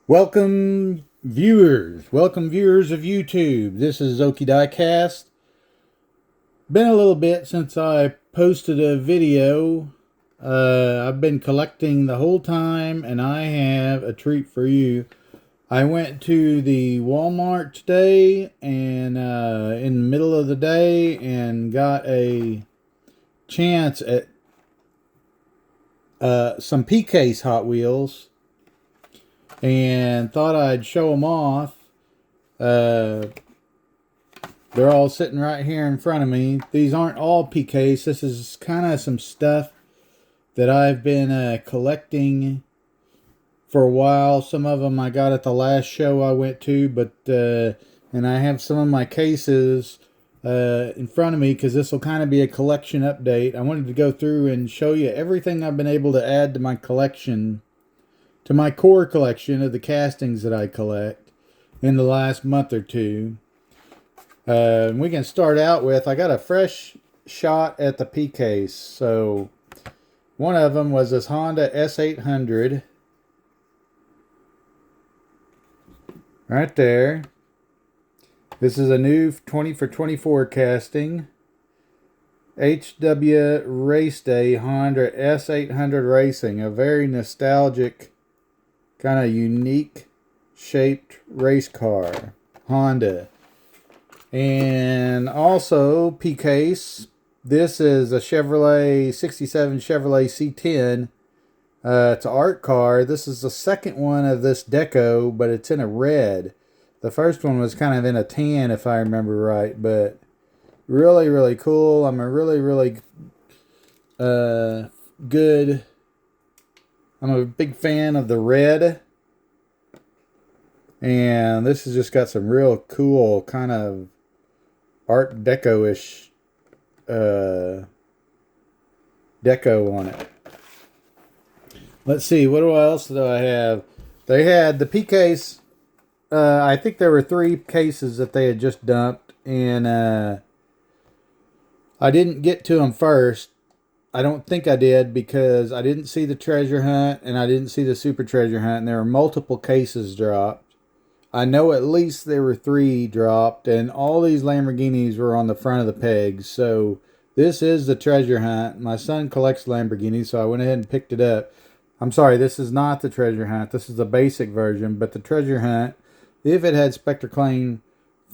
Welcome viewers of YouTube. This is Okie Diecast. Been a little bit since I posted a video. I've been collecting the whole time, and I have a treat for you. I went to the Walmart today, and in the middle of the day, and got a chance at some P-Case Hot Wheels, and thought I'd show them off. They're all sitting right here in front of me. These aren't all PKs. This is kind of some stuff that I've been collecting for a while. Some of them I got at the last show I went to, but and I have some of my cases in front of me because this will kind of be a collection update. I wanted to go through and show you everything I've been able to add to my collection, to my core collection of the castings that I collect in the last month or two. We can start out with, I got a fresh shot at the P-Case. So one of them was this Honda S800. Right there. This is a new 20 for 24 casting. HW Race Day Honda S800 Racing. A very nostalgic, kind of unique shaped race car. Honda. And also P-Case. This is a Chevrolet 67 Chevrolet C10. It's an art car. This is the second one of this deco, but it's in a red. The first one was kind of in a tan, if I remember right. But really, really cool. I'm a really good. I'm a big fan of the red. And this has just got some real cool kind of Art Deco-ish deco on it. Let's see, what else do I have? They had the P-Case. I think there were 3 cases that they had just dumped, and I didn't get to them first. I don't think I did because I didn't see the treasure hunt and I didn't see the super treasure hunt, and there were multiple cases dropped. I know at least there were 3 dropped, and all these Lamborghinis were on the front of the pegs. So this is the treasure hunt. My son collects Lamborghinis, so I went ahead and picked it up. I'm sorry, this is not the treasure hunt. This is the basic version, but the treasure hunt, if it had Spectre Flame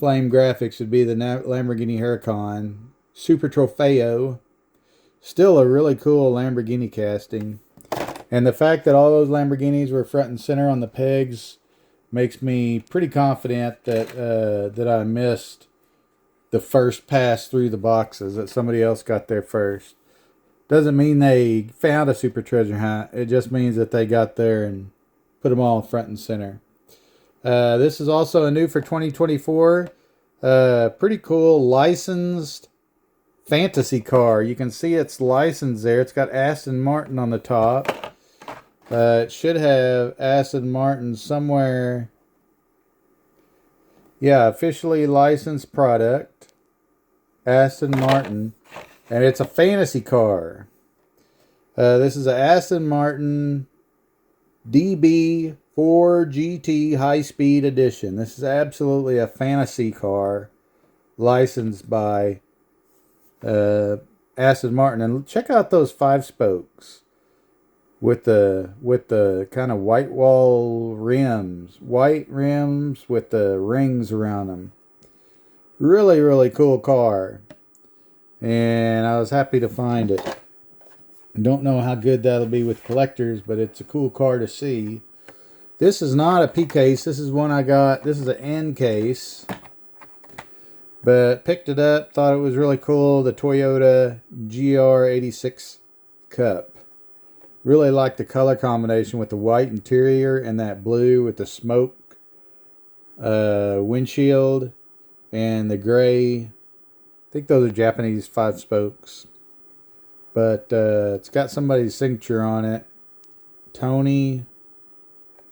graphics, would be the Lamborghini Huracan Super Trofeo. Still a really cool Lamborghini casting. And the fact that all those Lamborghinis were front and center on the pegs makes me pretty confident that that I missed the first pass through the boxes, that somebody else got there first. Doesn't mean they found a super treasure hunt. It just means that they got there and put them all front and center. This is also a new for 2024. Pretty cool licensed fantasy car. You can see its license there. It's got Aston Martin on the top. It should have Aston Martin somewhere. Yeah, officially licensed product. Aston Martin. And it's a fantasy car. This is a Aston Martin DB4 GT High Speed Edition. This is absolutely a fantasy car licensed by Aston Martin. And check out those 5 spokes with the kind of white wall rims, white rims with the rings around them. Really, really cool car. And I was happy to find it. Don't know how good that'll be with collectors, but it's a cool car to see. This is not a P-Case. This is one I got. This is an N case. But picked it up. Thought it was really cool. The Toyota GR86 Cup. Really like the color combination with the white interior and that blue with the smoke windshield and the gray. I think those are Japanese 5 spokes. But it's got somebody's signature on it. Tony.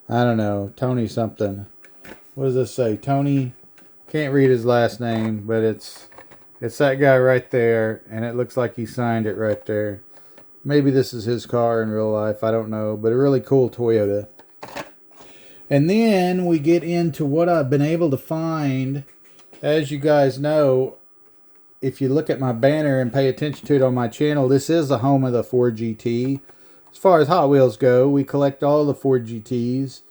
I don't know. Tony something. What does this say? Tony. Can't read his last name, but it's that guy right there. And it looks like he signed it right there. Maybe this is his car in real life. I don't know. But a really cool Toyota. And then we get into what I've been able to find. As you guys know, if you look at my banner and pay attention to it on my channel, this is the home of the Ford GT. As far as Hot Wheels go, we collect all the Ford GTs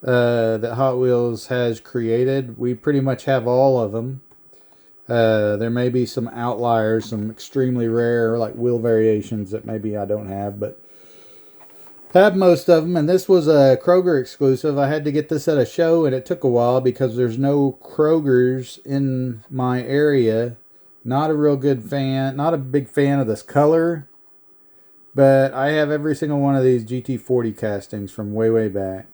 that Hot Wheels has created. We pretty much have all of them. There may be some outliers, some extremely rare like wheel variations that maybe I don't have, but have most of them. And this was a Kroger exclusive. I had to get this at a show, and it took a while because there's no Krogers in my area. Not a real good fan, not a big fan of this color, but I have every single one of these GT40 castings from way, way back.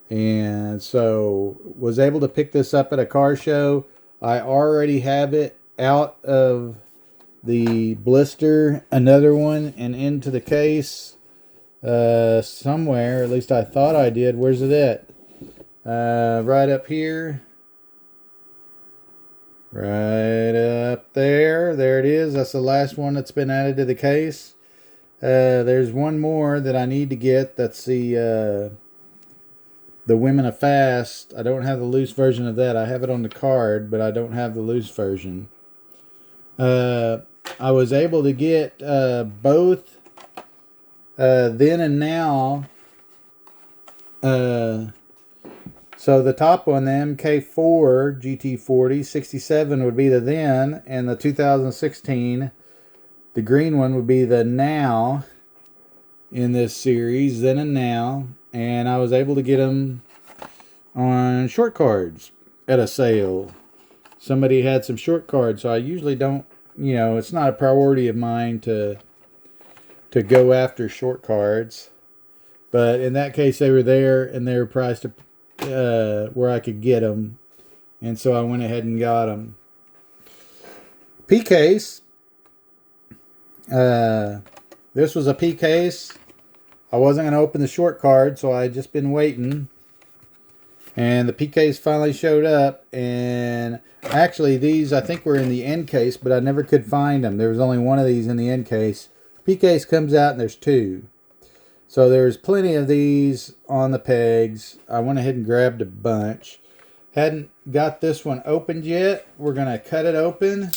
And so was able to pick this up at a car show. I already have it out of the blister, another one, and into the case somewhere. At least I thought I did. Where's it at? Right up here. Right up there. There it is. That's the last one that's been added to the case. There's one more that I need to get. That's the Women of Fast. I don't have the loose version of that. I have it on the card, but I don't have the loose version. I was able to get both then and now. So the top one, the MK4 GT40, 67 would be the then, and the 2016, the green one would be the now in this series, then and now. And I was able to get them on short cards at a sale. Somebody had some short cards, so I usually don't, it's not a priority of mine to go after short cards. But in that case, they were there, and they were priced where I could get them. And so I went ahead and got them. P case. This was a P case. I wasn't going to open the short card, so I had just been waiting. And the P case finally showed up. And actually, these I think were in the end case, but I never could find them. There was only one of these in the end case. P case comes out, and there's two. So there's plenty of these on the pegs. I went ahead and grabbed a bunch. Hadn't got this one opened yet. We're going to cut it open.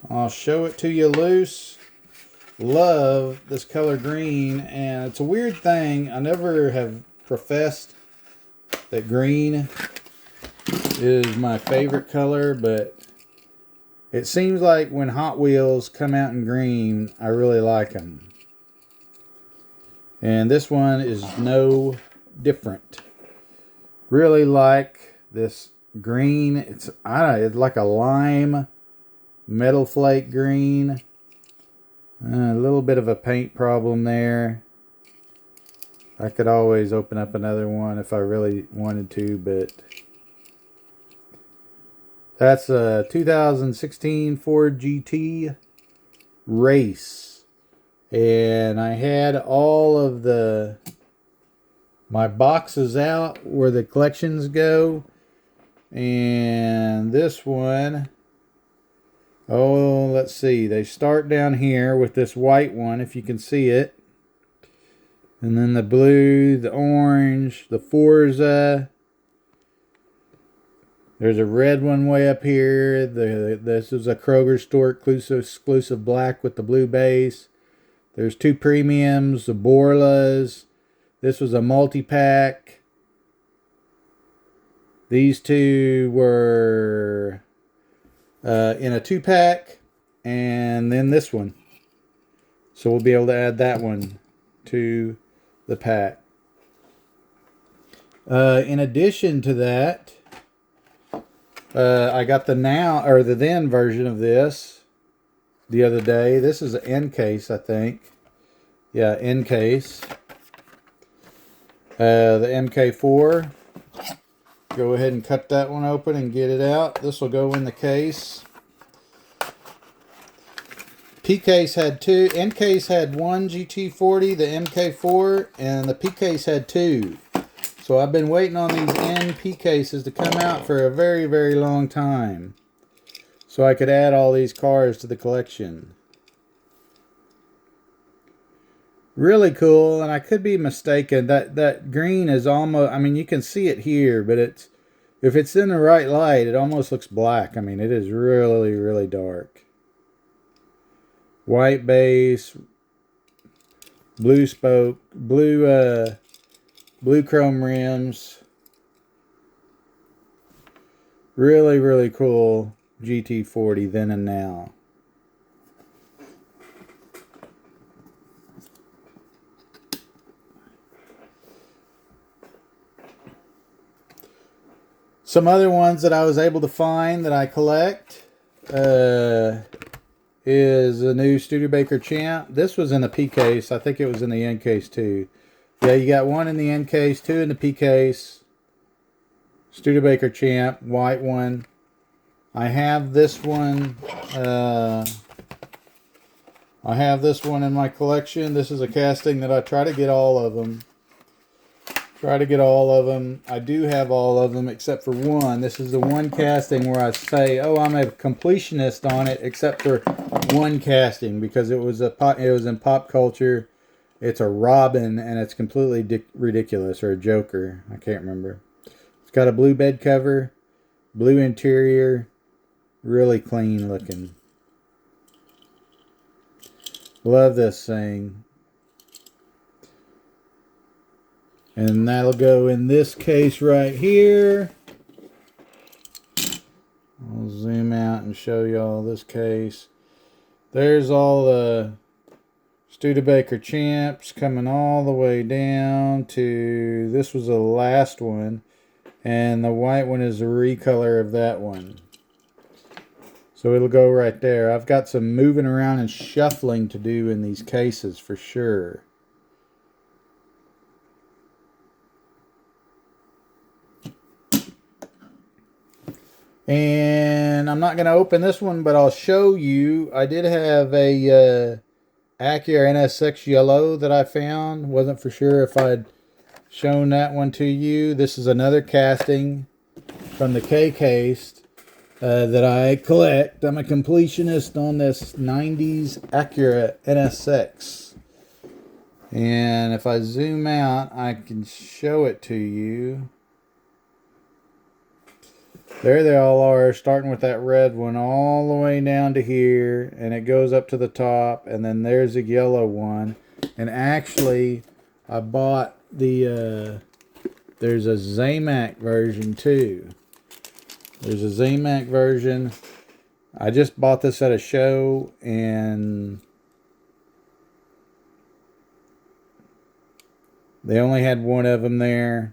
I'll show it to you loose. Love this color green. And it's a weird thing. I never have professed that green is my favorite color. But it seems like when Hot Wheels come out in green, I really like them. And this one is no different. Really like this green. It's like a lime metal flake green. A little bit of a paint problem there. I could always open up another one if I really wanted to, but that's a 2016 Ford GT Race. And I had all of my boxes out where the collections go. And this one, let's see. They start down here with this white one, if you can see it. And then the blue, the orange, the Forza. There's a red one way up here. This is a Kroger store exclusive black with the blue base. There's two premiums, the Borlas. This was a multi-pack. These two were in a 2-pack. And then this one. So we'll be able to add that one to the pack. In addition to that, I got the then version of this the other day. This is an end case, I think. Yeah, end case. The MK4. Go ahead and cut that one open and get it out. This will go in the case. P case had two. End case had one GT40, the MK4, and the P case had two. So I've been waiting on these end P cases to come out for a very, very long time, so I could add all these cars to the collection. Really cool, and I could be mistaken. That green is almost, I mean, you can see it here, but it's, if it's in the right light, it almost looks black. I mean, it is really, really dark. White base, blue spoke, blue chrome rims. Really, really cool GT40 then and now. Some other ones that I was able to find that I collect is a new Studebaker Champ. This was in the P case. I think it was in the N case too. Yeah, you got one in the N case, two in the P case. Studebaker Champ, white one. I have this one. I have this one in my collection. This is a casting that I try to get all of them. I do have all of them except for one. This is the one casting where I say, "Oh, I'm a completionist on it," except for one casting because it was in pop culture. It's a Robin and it's completely ridiculous, or a Joker. I can't remember. It's got a blue bed cover, blue interior, really clean looking. Love this thing. And that'll go in this case right here. I'll zoom out and show you all this case. There's all the Studebaker Champs coming all the way down to, this was the last one. And the white one is a recolor of that one. So it'll go right there. I've got some moving around and shuffling to do in these cases for sure. And I'm not going to open this one, but I'll show you. I did have a Acura NSX yellow that I found. Wasn't for sure if I'd shown that one to you. This is another casting from the K case that I collect. I'm a completionist on this 90s Acura NSX. And if I zoom out, I can show it to you. There they all are, starting with that red one all the way down to here, and it goes up to the top, and then there's a yellow one. And actually, I bought the, there's a Zamac version too. There's a Zamac version. I just bought this at a show, and they only had one of them there.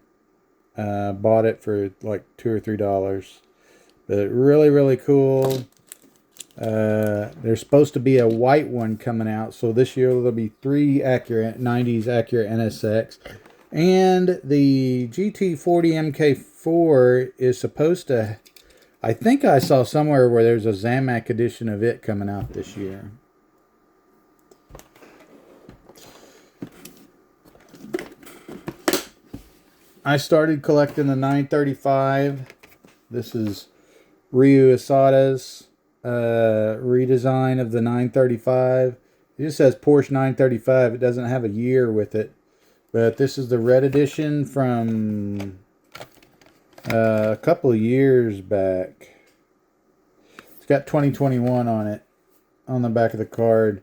Bought it for like $2 or $3, but really, really cool. There's supposed to be a white one coming out, so this year there'll be 3 Acura 90s Acura NSX, and the GT40 MK4 is supposed to, I think I saw somewhere where there's a Zamac edition of it coming out this year. I started collecting the 935. This is Ryu Asada's redesign of the 935. It just says Porsche 935. It doesn't have a year with it. But this is the red edition from a couple of years back. It's got 2021 on it, on the back of the card.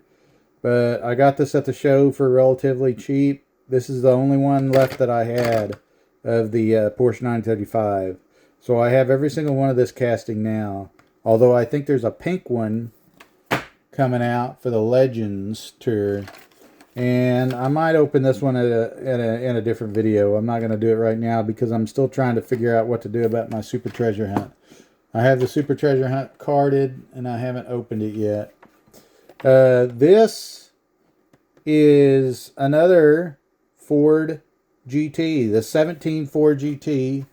But I got this at the show for relatively cheap. This is the only one left that I had of the Porsche 935. So I have every single one of this casting now. Although I think there's a pink one coming out for the Legends tour. And I might open this one in a different video. I'm not going to do it right now because I'm still trying to figure out what to do about my Super Treasure Hunt. I have the Super Treasure Hunt carded and I haven't opened it yet. This is another Ford GT, the 17 Ford GT.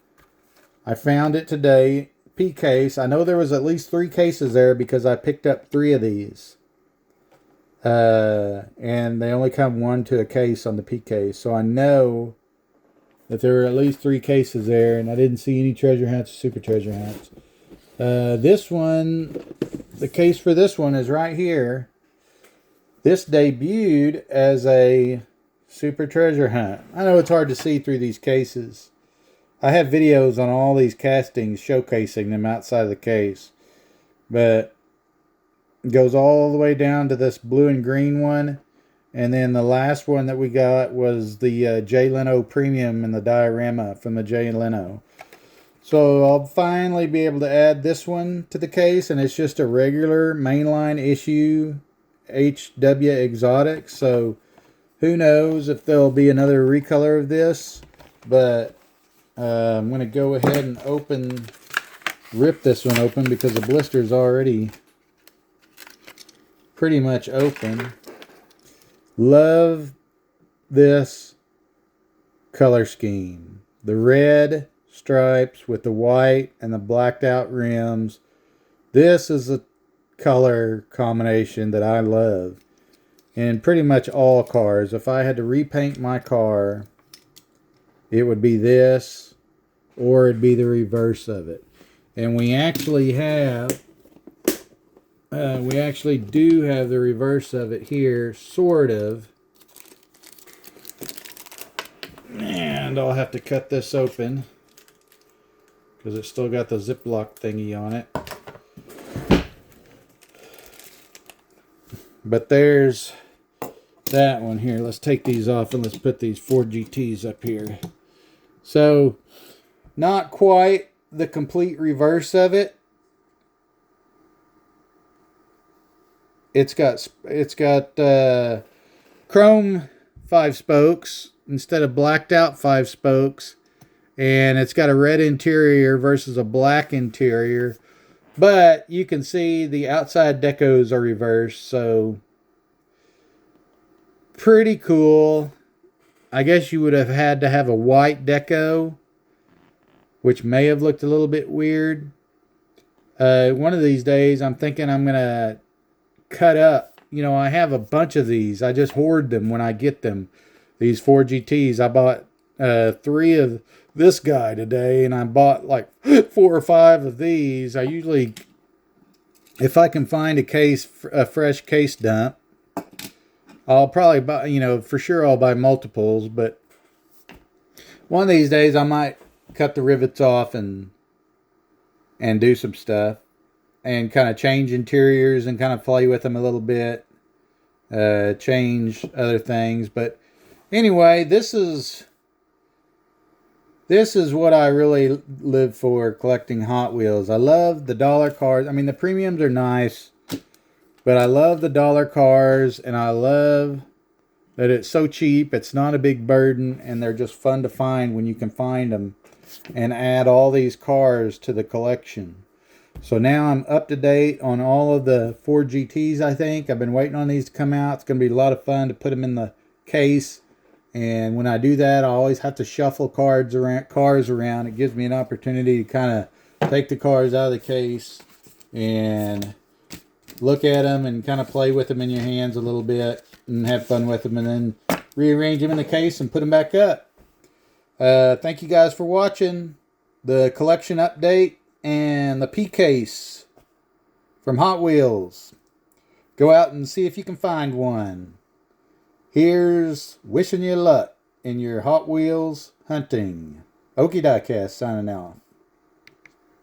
I found it today, P case. I know there was at least 3 cases there because I picked up 3 of these. And they only come 1 to a case on the P case. So I know that there were at least 3 cases there, and I didn't see any treasure hunts or super treasure hunts. This one, the case for this one is right here. This debuted as a Super Treasure Hunt. I know it's hard to see through these cases. I have videos on all these castings showcasing them outside of the case. But it goes all the way down to this blue and green one. And then the last one that we got was the Jay Leno Premium in the diorama from the Jay Leno. So I'll finally be able to add this one to the case, and it's just a regular mainline issue HW Exotic. So who knows if there'll be another recolor of this, but I'm going to go ahead and rip this one open because the blister's already pretty much open. Love this color scheme. The red stripes with the white and the blacked out rims. This is a color combination that I love in pretty much all cars. If I had to repaint my car, it would be this, or it'd be the reverse of it. And we actually do have the reverse of it here, sort of. And I'll have to cut this open because it's still got the Ziploc thingy on it. But there's that one here. Let's take these off and let's put these 4GTs up here. So, not quite the complete reverse of it. It's got chrome 5 spokes instead of blacked out 5 spokes, and it's got a red interior versus a black interior. But you can see the outside decos are reversed, so pretty cool. I guess you would have had to have a white deco, which may have looked a little bit weird. One of these days, I'm thinking I'm going to cut up. You know, I have a bunch of these. I just hoard them when I get them. These 4GTs. I bought 3 of this guy today, and I bought like 4 or 5 of these. I usually, if I can find a fresh case dump, I'll probably buy, you know, for sure I'll buy multiples, but one of these days I might cut the rivets off and do some stuff and kind of change interiors and kind of play with them a little bit, change other things. But anyway, this is what I really live for, collecting Hot Wheels. I love the dollar cars. I mean, the premiums are nice, but I love the dollar cars, and I love that it's so cheap. It's not a big burden, and they're just fun to find when you can find them and add all these cars to the collection. So now I'm up to date on all of the 4GTs, I think. I've been waiting on these to come out. It's going to be a lot of fun to put them in the case. And when I do that, I always have to shuffle cars around. It gives me an opportunity to kind of take the cars out of the case and look at them and kind of play with them in your hands a little bit and have fun with them, and then rearrange them in the case and put them back up. Thank you guys for watching the collection update and the P case from Hot Wheels. Go out and see if you can find one. Here's wishing you luck in your Hot Wheels hunting. Okie Diecast signing off.